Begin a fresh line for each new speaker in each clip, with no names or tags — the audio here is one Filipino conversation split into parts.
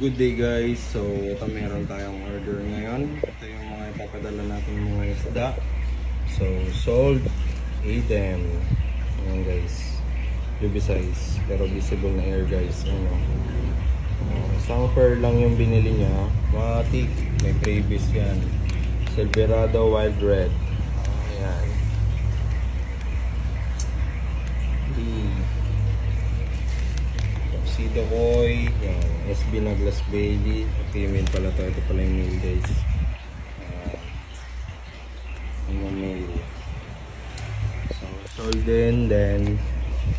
Good day guys, so ito meron tayong order ngayon. Ito yung mga ipapadala natin mga isda. So sold ADEM. Ayan guys, UV size pero visible na air guys. Ano? Isang pair lang yung binili niya. Matik, may previous yan. Silverado Wild Red. Ayan. Sida Koy, yan, SB na Glass Bailey, female pala to, ito pala yung male guys. Yung male. So, sold din, then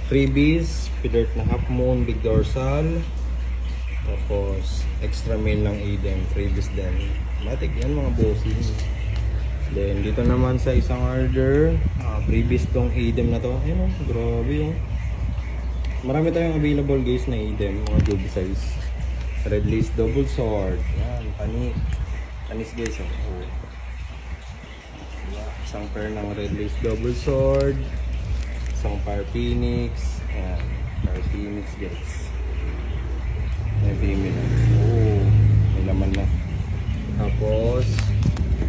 freebies, Pidert na Half Moon, Big Dorsal, tapos extra male ng ADEM, freebies din. Matik yan mga bossing. Then dito naman sa isang order, freebies tong ADEM na to, ayun o, grabe yung marami tayong available guys na ADEM, mga UV size. Red lace double sword. Yan, panis guys. Oh. Isang pair ng red lace double sword. Isang pair phoenix. Yan, pair phoenix guys. May female. Oh, may laman na. Tapos,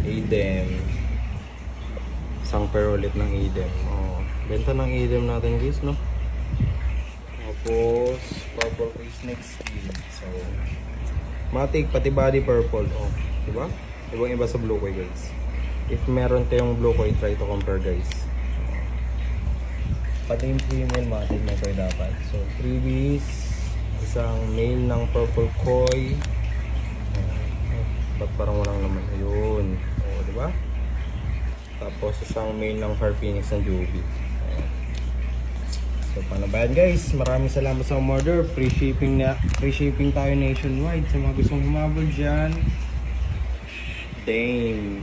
ADEM. Isang pair ulit ng ADEM. Oh, benta ng ADEM natin guys, no? Tapos, purple face next skin. So, matik, pati body purple. Oh, diba? Ibang iba sa blue koy guys. If meron kayong blue koy, try to compare guys. Pati yung female matik na koy dapat. So, freebies. Isang male ng purple koi. Ba't parang walang naman? Ayun. Oh, diba? Tapos, isang male ng Far Phoenix ng Juby. So paano ba yan guys? Maraming salamat sa order. Free shipping tayo nationwide. Sa mga gustong humabol dyan, Dame.